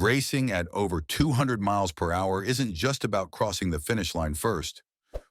Racing at over 200 miles per hour isn't just about crossing the finish line first.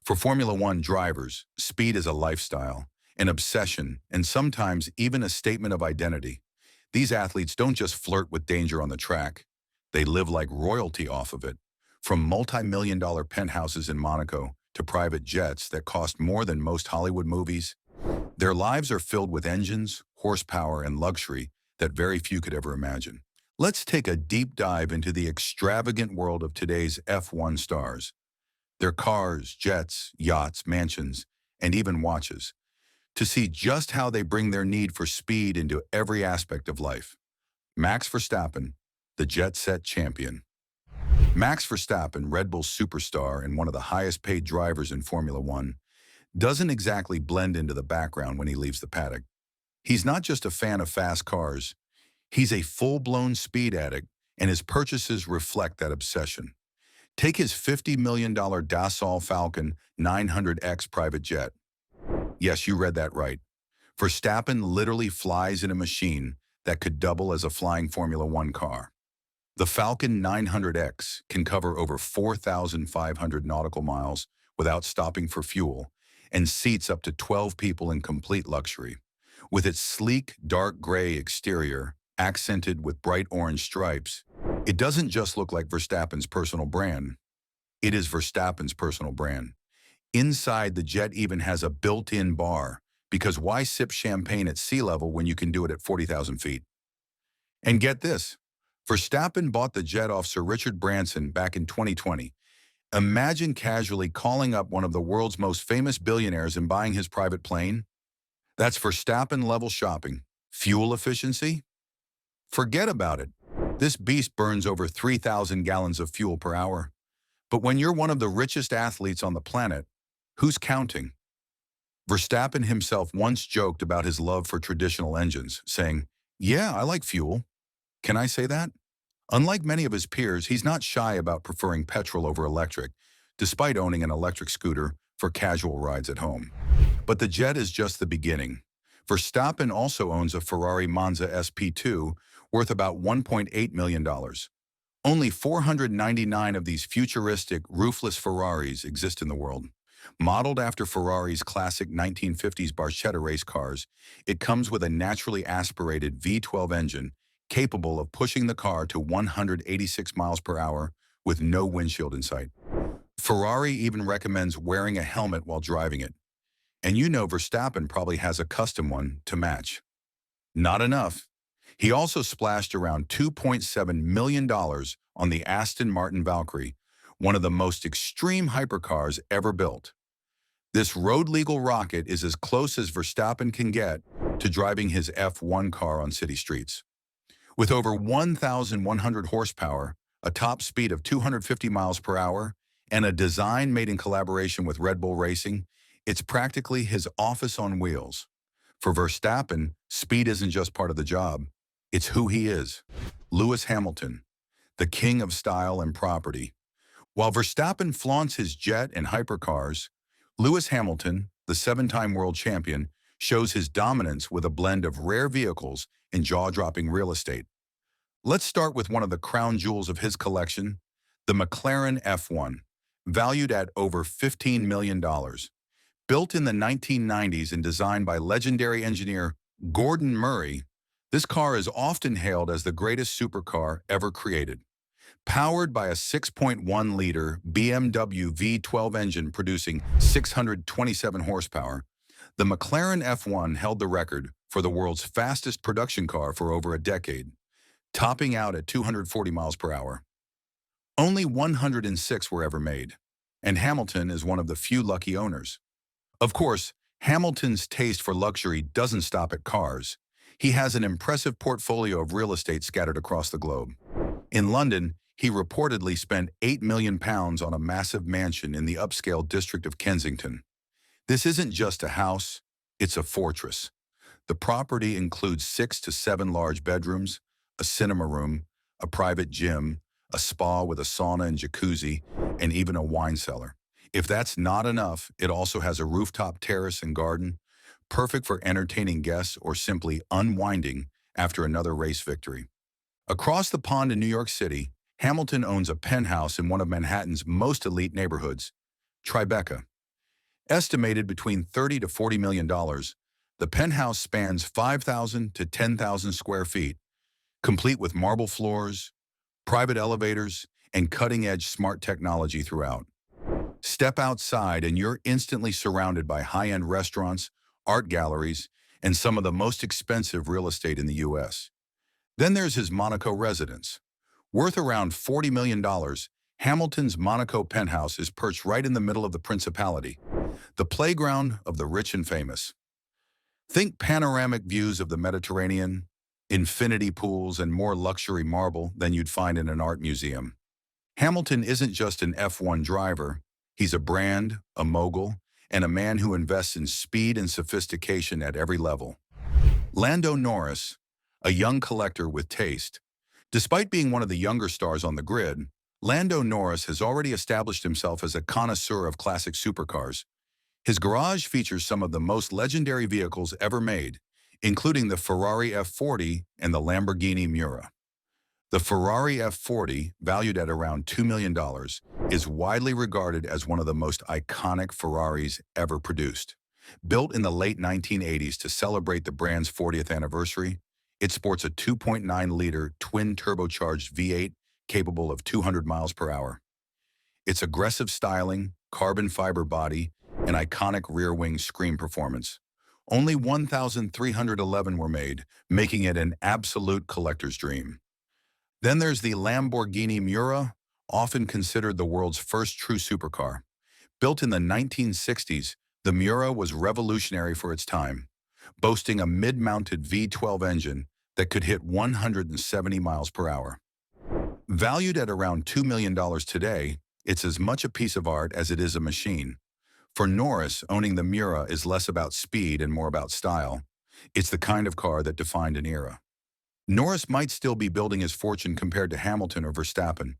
For Formula One drivers, speed is a lifestyle, an obsession, and sometimes even a statement of identity. These athletes don't just flirt with danger on the track. They live like royalty off of it. From multi-million dollar penthouses in Monaco to private jets that cost more than most Hollywood movies, their lives are filled with engines, horsepower, and luxury that very few could ever imagine. Let's take a deep dive into the extravagant world of today's F1 stars. Their cars, jets, yachts, mansions, and even watches, to see just how they bring their need for speed into every aspect of life. Max Verstappen, the jet-set champion. Max Verstappen, Red Bull's superstar and one of the highest-paid drivers in Formula One, doesn't exactly blend into the background when he leaves the paddock. He's not just a fan of fast cars, he's a full-blown speed addict, and his purchases reflect that obsession. Take his $50 million Dassault Falcon 900X private jet. Yes, you read that right. Verstappen literally flies in a machine that could double as a flying Formula One car. The Falcon 900X can cover over 4,500 nautical miles without stopping for fuel and seats up to 12 people in complete luxury. With its sleek, dark gray exterior, accented with bright orange stripes, it doesn't just look like Verstappen's personal brand. It is Verstappen's personal brand. Inside, the jet even has a built-in bar, because why sip champagne at sea level when you can do it at 40,000 feet? And get this, Verstappen bought the jet off Sir Richard Branson back in 2020. Imagine casually calling up one of the world's most famous billionaires and buying his private plane. That's Verstappen-level shopping. Fuel efficiency? Forget about it. This beast burns over 3,000 gallons of fuel per hour. But when you're one of the richest athletes on the planet, who's counting? Verstappen himself once joked about his love for traditional engines, saying, "Yeah, I like fuel. Can I say that?" Unlike many of his peers, he's not shy about preferring petrol over electric, despite owning an electric scooter for casual rides at home. But the jet is just the beginning. Verstappen also owns a Ferrari Monza SP2 worth about $1.8 million. Only 499 of these futuristic, roofless Ferraris exist in the world. Modeled after Ferrari's classic 1950s Barchetta race cars, it comes with a naturally aspirated V12 engine capable of pushing the car to 186 miles per hour with no windshield in sight. Ferrari even recommends wearing a helmet while driving it. And you know Verstappen probably has a custom one to match. Not enough. He also splashed around $2.7 million on the Aston Martin Valkyrie, one of the most extreme hypercars ever built. This road-legal rocket is as close as Verstappen can get to driving his F1 car on city streets. With over 1,100 horsepower, a top speed of 250 miles per hour, and a design made in collaboration with Red Bull Racing, it's practically his office on wheels. For Verstappen, speed isn't just part of the job, it's who he is. Lewis Hamilton, the king of style and property. While Verstappen flaunts his jet and hypercars, Lewis Hamilton, the seven-time world champion, shows his dominance with a blend of rare vehicles and jaw-dropping real estate. Let's start with one of the crown jewels of his collection, the McLaren F1, valued at over $15 million. Built in the 1990s and designed by legendary engineer Gordon Murray, this car is often hailed as the greatest supercar ever created. Powered by a 6.1-liter BMW V12 engine producing 627 horsepower, the McLaren F1 held the record for the world's fastest production car for over a decade, topping out at 240 miles per hour. Only 106 were ever made, and Hamilton is one of the few lucky owners. Of course, Hamilton's taste for luxury doesn't stop at cars. He has an impressive portfolio of real estate scattered across the globe. In London, he reportedly spent £8 million on a massive mansion in the upscale district of Kensington. This isn't just a house, it's a fortress. The property includes 6 to 7 large bedrooms, a cinema room, a private gym, a spa with a sauna and jacuzzi, and even a wine cellar. If that's not enough, it also has a rooftop terrace and garden, perfect for entertaining guests or simply unwinding after another race victory. Across the pond in New York City, Hamilton owns a penthouse in one of Manhattan's most elite neighborhoods, Tribeca. Estimated between $30 to $40 million, the penthouse spans 5,000 to 10,000 square feet, complete with marble floors, private elevators, and cutting-edge smart technology throughout. Step outside and you're instantly surrounded by high-end restaurants, art galleries, and some of the most expensive real estate in the U.S. Then there's his Monaco residence. Worth around $40 million, Hamilton's Monaco penthouse is perched right in the middle of the principality, the playground of the rich and famous. Think panoramic views of the Mediterranean, infinity pools, and more luxury marble than you'd find in an art museum. Hamilton isn't just an F1 driver, he's a brand, a mogul, and a man who invests in speed and sophistication at every level. Lando Norris, a young collector with taste. Despite being one of the younger stars on the grid, Lando Norris has already established himself as a connoisseur of classic supercars. His garage features some of the most legendary vehicles ever made, including the Ferrari F40 and the Lamborghini Miura. The Ferrari F40, valued at around $2 million, is widely regarded as one of the most iconic Ferraris ever produced. Built in the late 1980s to celebrate the brand's 40th anniversary, it sports a 2.9-liter twin-turbocharged V8 capable of 200 miles per hour. Its aggressive styling, carbon fiber body, and iconic rear-wing scream performance. Only 1,311 were made, making it an absolute collector's dream. Then there's the Lamborghini Miura, often considered the world's first true supercar. Built in the 1960s, the Miura was revolutionary for its time, boasting a mid-mounted V12 engine that could hit 170 miles per hour. Valued at around $2 million today, it's as much a piece of art as it is a machine. For Norris, owning the Miura is less about speed and more about style. It's the kind of car that defined an era. Norris might still be building his fortune compared to Hamilton or Verstappen,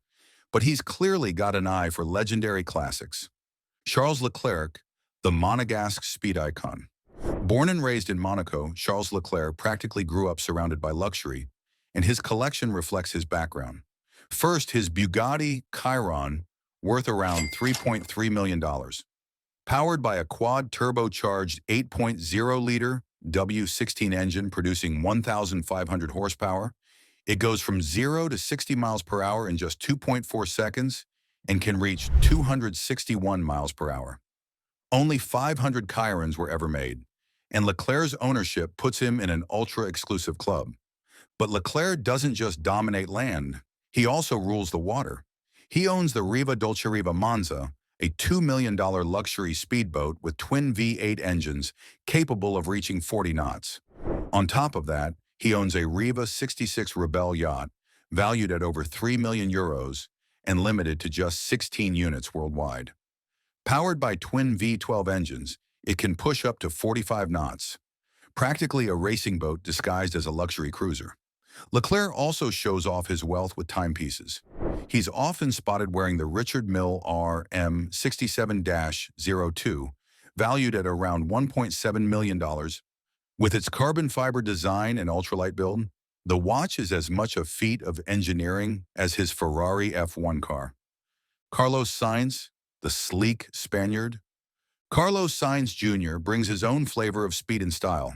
but he's clearly got an eye for legendary classics. Charles Leclerc, the Monegasque speed icon. Born and raised in Monaco, Charles Leclerc practically grew up surrounded by luxury, and his collection reflects his background. First, his Bugatti Chiron, worth around $3.3 million. Powered by a quad-turbocharged 8.0-liter W16 engine producing 1,500 horsepower, it goes from 0 to 60 miles per hour in just 2.4 seconds and can reach 261 miles per hour. Only 500 Chirons were ever made, and Leclerc's ownership puts him in an ultra-exclusive club. But Leclerc doesn't just dominate land, he also rules the water. He owns the Riva Dolceriva Monza, a $2 million luxury speedboat with twin V8 engines capable of reaching 40 knots. On top of that, he owns a Riva 66 Rebelle yacht, valued at over €3 million and limited to just 16 units worldwide. Powered by twin V12 engines, it can push up to 45 knots, practically a racing boat disguised as a luxury cruiser. Leclerc also shows off his wealth with timepieces. He's often spotted wearing the Richard Mille RM67-02, valued at around $1.7 million. With its carbon fiber design and ultralight build, the watch is as much a feat of engineering as his Ferrari F1 car. Carlos Sainz, the sleek Spaniard. Carlos Sainz Jr. brings his own flavor of speed and style.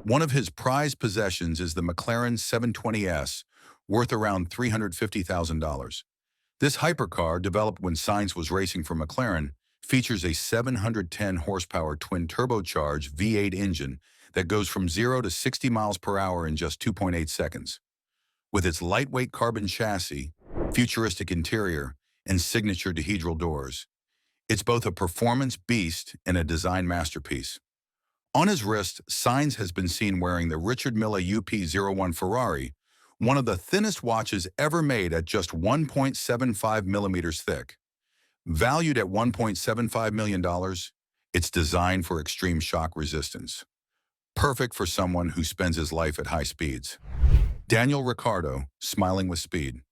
One of his prized possessions is the McLaren 720S, worth around $350,000. This hypercar, developed when Sainz was racing for McLaren, features a 710 horsepower twin-turbocharged V8 engine that goes from 0 to 60 miles per hour in just 2.8 seconds. With its lightweight carbon chassis, futuristic interior, and signature dihedral doors, it's both a performance beast and a design masterpiece. On his wrist, Sainz has been seen wearing the Richard Mille UP01 Ferrari, one of the thinnest watches ever made at just 1.75 millimeters thick. Valued at $1.75 million, it's designed for extreme shock resistance. Perfect for someone who spends his life at high speeds. Daniel Ricciardo, smiling with speed.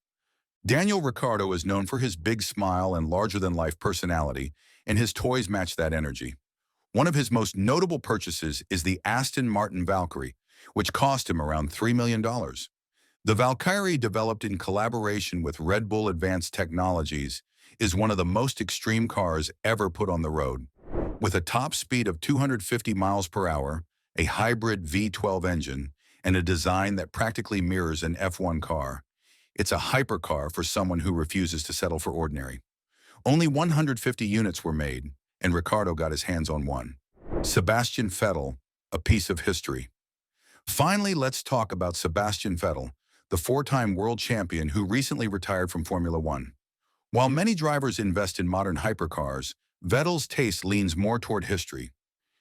Daniel Ricciardo is known for his big smile and larger-than-life personality, and his toys match that energy. One of his most notable purchases is the Aston Martin Valkyrie, which cost him around $3 million. The Valkyrie, developed in collaboration with Red Bull Advanced Technologies, is one of the most extreme cars ever put on the road. With a top speed of 250 miles per hour, a hybrid V12 engine, and a design that practically mirrors an F1 car, it's a hypercar for someone who refuses to settle for ordinary. Only 150 units were made, and Ricciardo got his hands on one. Sebastian Vettel, a piece of history. Finally, let's talk about Sebastian Vettel, the four-time world champion who recently retired from Formula One. While many drivers invest in modern hypercars, Vettel's taste leans more toward history.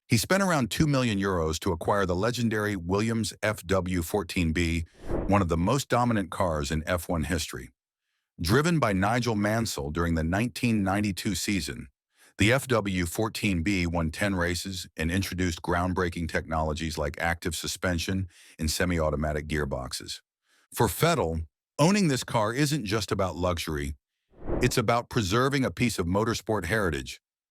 He spent around €2 million to acquire the legendary Williams FW14B, one of the most dominant cars in F1 history. Driven by Nigel Mansell during the 1992 season, the FW14B won 10 races and introduced groundbreaking technologies like active suspension and semi-automatic gearboxes. For Vettel, owning this car isn't just about luxury, it's about preserving a piece of motorsport heritage.